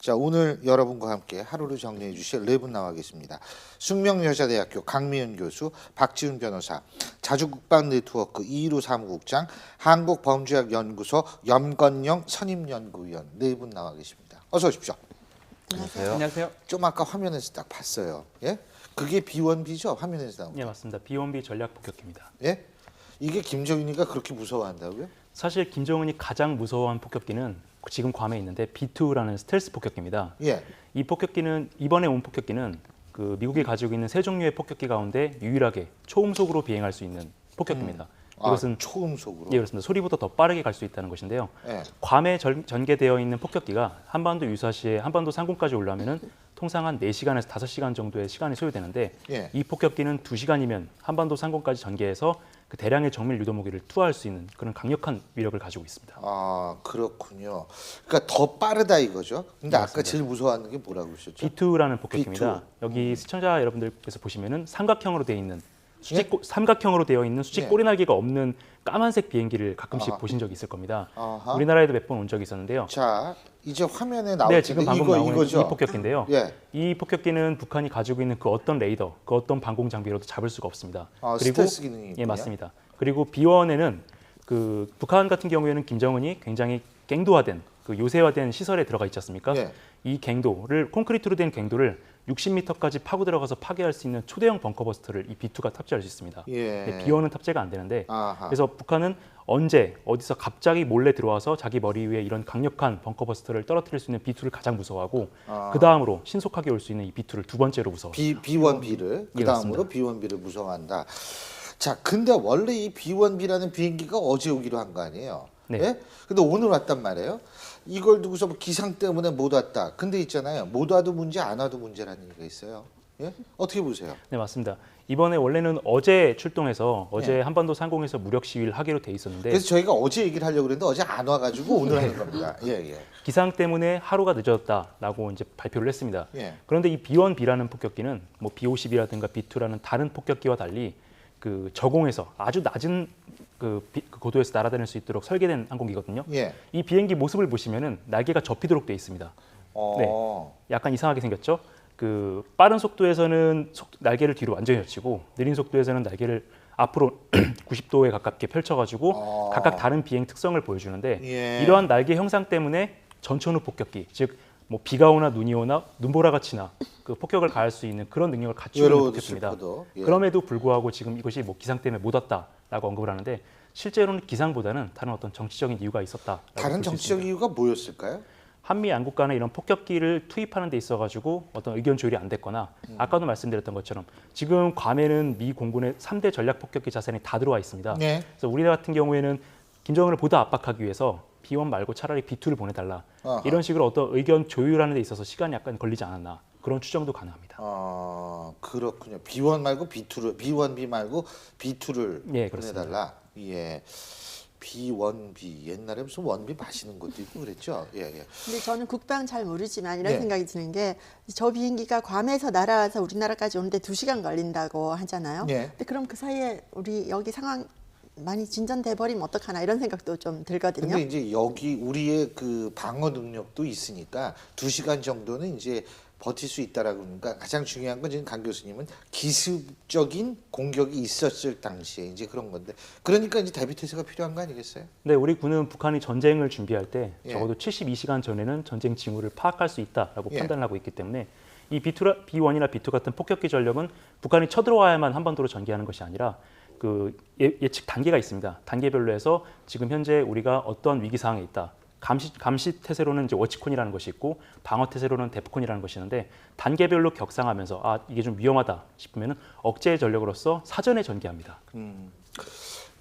자, 오늘 여러분과 함께 하루를 정리해 주실 네 분 나와 계십니다. 숙명여자대학교 강미은 교수, 박지훈 변호사, 자주국방네트워크 이일우 사무국장, 한국범죄학연구소 염건영 선임연구위원 네 분 나와 계십니다. 어서 오십시오. 안녕하세요. 안녕하세요. 좀 아까 화면에서 딱 봤어요. 예? 그게 B1B죠? 화면에서 나온 거. 네, 맞습니다. B1B 전략 폭격기입니다. 예? 이게 김정은이가 그렇게 무서워한다고요? 사실 김정은이 가장 무서워한 폭격기는 지금 괌에 있는데 B2라는 스텔스 폭격기입니다. 예. 이 폭격기는 이번에 온 폭격기는 그 미국이 가지고 있는 세 종류의 폭격기 가운데 유일하게 초음속으로 비행할 수 있는 폭격기입니다. 이것은 초음속으로. 예, 그렇습니다. 소리보다 더 빠르게 갈 수 있다는 것인데요. 예. 괌에 전개되어 있는 폭격기가 한반도 유사시에 한반도 상공까지 올라오면은 통상 한 4시간에서 5시간 정도의 시간이 소요되는데 예. 이 폭격기는 2시간이면 한반도 상공까지 전개해서 그 대량의 정밀 유도 무기를 투하할 수 있는 그런 강력한 위력을 가지고 있습니다. 아, 그렇군요. 그러니까 더 빠르다 이거죠. 근데 아까 맞습니다. 제일 무서워하는 게 뭐라고 그러셨죠? B2라는 폭격기입니다. B2. 여기 시청자 여러분들께서 보시면은 삼각형으로 되어 있는 삼각형으로 되어 있는 수직 예. 꼬리날개가 없는 까만색 비행기를 가끔씩 아하. 보신 적이 있을 겁니다. 아하. 우리나라에도 몇 번 온 적이 있었는데요. 자, 이제 화면에 나올 네, 텐데 지금 방금 나온 이거죠. 이 폭격기인데요. 예. 이 폭격기는 북한이 가지고 있는 그 어떤 레이더, 그 어떤 방공 장비로도 잡을 수가 없습니다. 아, 스텔스 기능이 있군요. 예, 맞습니다. 그리고 B1에는 그 북한 같은 경우에는 김정은이 굉장히 갱도화된 그 요새화된 시설에 들어가 있지 않습니까? 예. 이 갱도를 콘크리트로 된 갱도를 60m까지 파고 들어가서 파괴할 수 있는 초대형 벙커버스터를 이 B2가 탑재할 수 있습니다. 예. 네, B1은 탑재가 안 되는데 아하. 그래서 북한은 언제 어디서 갑자기 몰래 들어와서 자기 머리 위에 이런 강력한 벙커버스터를 떨어뜨릴 수 있는 B2를 가장 무서워하고 아. 그 다음으로 신속하게 올 수 있는 이 B2를 두 번째로 무서워. B1B를 그 예, 다음으로 맞습니다. B1B를 무서워한다. 자, 근데 원래 이 B1B라는 비행기가 어제 오기로 한 거 아니에요? 네. 예? 근데 오늘 왔단 말이에요. 이걸 두고서 뭐 기상 때문에 못 왔다. 근데 있잖아요. 못 와도 문제, 안 와도 문제라는 얘기가 있어요. 예? 어떻게 보세요? 네, 맞습니다. 이번에 원래는 어제 출동해서 어제 네. 한반도 상공에서 무력 시위를 하기로 돼 있었는데 그래서 저희가 어제 얘기를 하려고 그랬는데 어제 안 와가지고 오늘 하는 겁니다. 예, 예. 기상 때문에 하루가 늦어졌다라고 이제 발표를 했습니다. 예. 그런데 이 B1B라는 폭격기는 뭐 B50이라든가 B2라는 다른 폭격기와 달리 그 저공에서 아주 낮은 그 고도에서 날아다닐 수 있도록 설계된 항공기거든요. 예. 이 비행기 모습을 보시면은 날개가 접히도록 돼 있습니다. 약간 이상하게 생겼죠. 그 빠른 속도에서는 날개를 뒤로 완전히 젖히고 느린 속도에서는 날개를 앞으로 90도에 가깝게 펼쳐가지고 각각 다른 비행 특성을 보여주는데 예. 이러한 날개 형상 때문에 전천후 폭격기, 즉 뭐 비가 오나 눈이 오나 눈보라가 치나 그 폭격을 가할 수 있는 그런 능력을 갖추고 있는 외로워도 폭격기입니다. 슬퍼도. 예. 그럼에도 불구하고 지금 이것이 뭐 기상 때문에 못 왔다라고 언급을 하는데 실제로는 기상보다는 다른 어떤 정치적인 이유가 있었다. 다른 정치적 이유가 뭐였을까요? 한미 양국 간에 이런 폭격기를 투입하는 데 있어가지고 어떤 의견 조율이 안 됐거나 아까도 말씀드렸던 것처럼 지금 괌에는 미 공군의 3대 전략 폭격기 자산이 다 들어와 있습니다. 네. 그래서 우리나라 같은 경우에는 김정은을 보다 압박하기 위해서 B1 말고 차라리 B2를 보내달라. 아하. 이런 식으로 어떤 의견 조율하는 데 있어서 시간이 약간 걸리지 않았나. 그런 추정도 가능합니다. 아, 그렇군요. B1 말고 B2를 B1B 말고 B2를 예, 그렇습니다. 보내달라. 예. B1B 옛날에 무슨 원비 마시는 것도 있고 그랬죠. 예, 예. 근데 저는 국방 잘 모르지만 이런 네. 생각이 드는 게 저 비행기가 괌에서 날아와서 우리나라까지 오는데 2시간 걸린다고 하잖아요. 네. 근데 그럼 그 사이에 우리 여기 상황 많이 진전돼 버리면 어떡하나 이런 생각도 좀 들거든요. 근데 이제 여기 우리의 그 방어 능력도 있으니까 2시간 정도는 이제 버틸 수 있다라고 그러니까 가장 중요한 건 지금 강 교수님은 기습적인 공격이 있었을 당시에 이제 그런 건데 그러니까 이제 대비 태세가 필요한 거 아니겠어요? 네, 우리 군은 북한이 전쟁을 준비할 때 예. 적어도 72시간 전에는 전쟁 징후를 파악할 수 있다라고 예. 판단을 하고 있기 때문에 이 B1이나 B2 같은 폭격기 전력은 북한이 쳐들어와야만 한반도로 전개하는 것이 아니라 그 예측 단계가 있습니다. 단계별로 해서 지금 현재 우리가 어떤 위기 상황에 있다. 감시 태세로는 이제 워치콘이라는 것이 있고 방어 태세로는 데프콘이라는 것이 있는데 단계별로 격상하면서 아 이게 좀 위험하다 싶으면은 억제 전력으로서 사전에 전개합니다.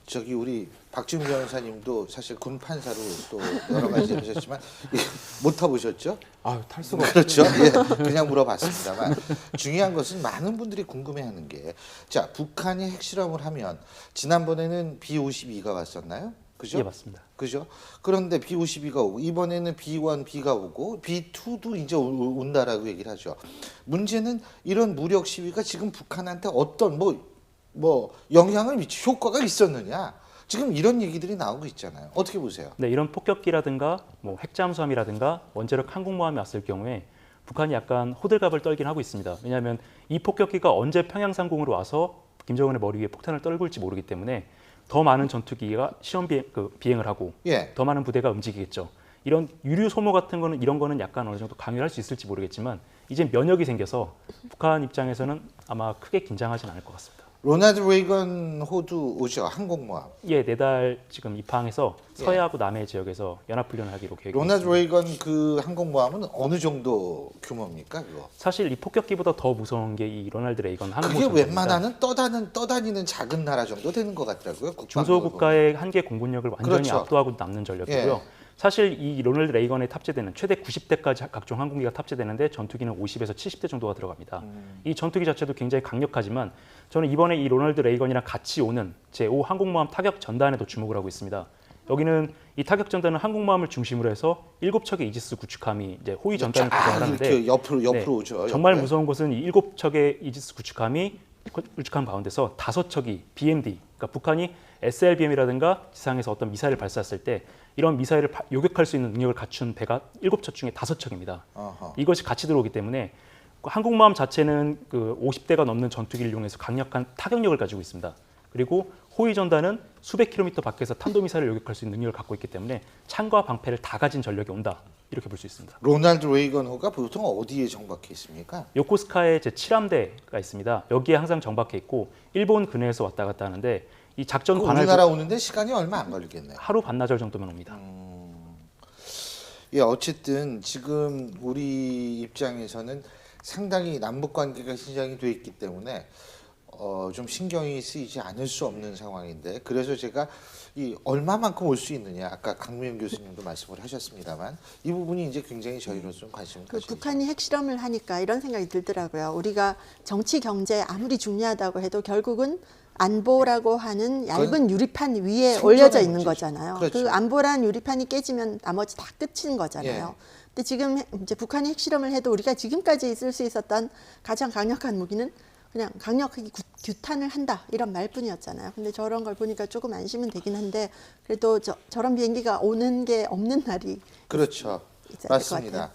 저기 우리 박지훈 변호사님도 사실 군 판사로 또 여러 가지 해보셨지만 못 타보셨죠? 아, 탈 수가 그렇죠. 예, 그냥 물어봤습니다만 중요한 것은 많은 분들이 궁금해하는 게 자 북한이 핵실험을 하면 지난번에는 B52가 왔었나요? 그죠? 예, 맞습니다. 그죠? 그런데 B52가 오고 이번에는 B1B가 오고 B2도 이제 온다라고 얘기를 하죠. 문제는 이런 무력 시위가 지금 북한한테 어떤 뭐 영향을 효과가 있었느냐? 지금 이런 얘기들이 나오고 있잖아요. 어떻게 보세요? 네, 이런 폭격기라든가 뭐 핵잠수함이라든가 원자력 항공모함이 왔을 경우에 북한이 약간 호들갑을 떨긴 하고 있습니다. 왜냐하면 이 폭격기가 언제 평양 상공으로 와서 김정은의 머리 위에 폭탄을 떨굴지 모르기 때문에 더 많은 전투기가 시험 비행을 하고 예. 더 많은 부대가 움직이겠죠. 이런 유류 소모 같은 거는 이런 거는 약간 어느 정도 강요할 수 있을지 모르겠지만 이제 면역이 생겨서 북한 입장에서는 아마 크게 긴장하지는 않을 것 같습니다. 로널드 레이건 호두 오죠. 항공모함. 예, 내달 지금 입항해서 서해하고 남해 지역에서 연합훈련을 하기로 계획. 로널드 레이건 그 항공모함은 어느 정도 규모입니까? 그거? 사실 이 폭격기보다 더 무서운 게 이 로널드 레이건 그게 항공모함입니다. 웬만하는 떠다니는 작은 나라 정도 되는 것 같더라고요. 중소국가의 한계 공군력을 완전히 그렇죠. 압도하고 남는 전력이고요. 예. 사실 이 로널드 레이건에 탑재되는 최대 90대까지 각종 항공기가 탑재되는데 전투기는 50에서 70대 정도가 들어갑니다. 이 전투기 자체도 굉장히 강력하지만 저는 이번에 이 로널드 레이건이랑 같이 오는 제5 항공모함 타격 전단에도 주목을 하고 있습니다. 여기는 이 타격 전단은 항공모함을 중심으로 해서 7척의 이지스 구축함이 이제 호위 전단을 구성을 하는데 이렇게 옆으로 네, 오죠. 정말 옆에. 무서운 것은 이 7척의 이지스 구축함이 가운데서 5척이 BMD, 그러니까 북한이 SLBM이라든가 지상에서 어떤 미사일을 발사했을 때 이런 미사일을 요격할 수 있는 능력을 갖춘 배가 7척 중에 5척입니다. 어허. 이것이 같이 들어오기 때문에 항공모함 자체는 그 50대가 넘는 전투기를 이용해서 강력한 타격력을 가지고 있습니다. 그리고 호위 전단은 수백 킬로미터 밖에서 탄도미사일을 요격할 수 있는 능력을 갖고 있기 때문에 창과 방패를 다 가진 전력이 온다. 이렇게 볼 수 있습니다. 로널드 레이건호가 보통 어디에 정박해 있습니까? 요코스카에 제7함대가 있습니다. 여기에 항상 정박해 있고 일본 근해에서 왔다 갔다 하는데 이 작전 관할 우리나라 오는데 시간이 얼마 안 걸리겠네요. 하루 반나절 정도면 옵니다. 예, 어쨌든 지금 우리 입장에서는 상당히 남북 관계가 신장이 돼 있기 때문에 좀 신경이 쓰이지 않을 수 없는 상황인데 그래서 제가 이 얼마만큼 올 수 있느냐 아까 강미연 교수님도 말씀을 하셨습니다만 이 부분이 이제 굉장히 저희로서 좀 관심을 가지고 북한이 핵실험을 하니까 이런 생각이 들더라고요. 우리가 정치 경제 아무리 중요하다고 해도 결국은 안보라고 하는 얇은 유리판 위에 생존의 올려져 있는 문제죠. 거잖아요. 그렇죠. 그 안보란 유리판이 깨지면 나머지 다 끝인 거잖아요. 예. 근데 지금 이제 북한이 핵실험을 해도 우리가 지금까지 쓸 수 있었던 가장 강력한 무기는 그냥 강력하게 규탄을 한다 이런 말뿐이었잖아요. 근데 저런 걸 보니까 조금 안심은 되긴 한데 그래도 저런 비행기가 오는 게 없는 날이 그렇죠. 있어야 될것 맞습니다. 같아요.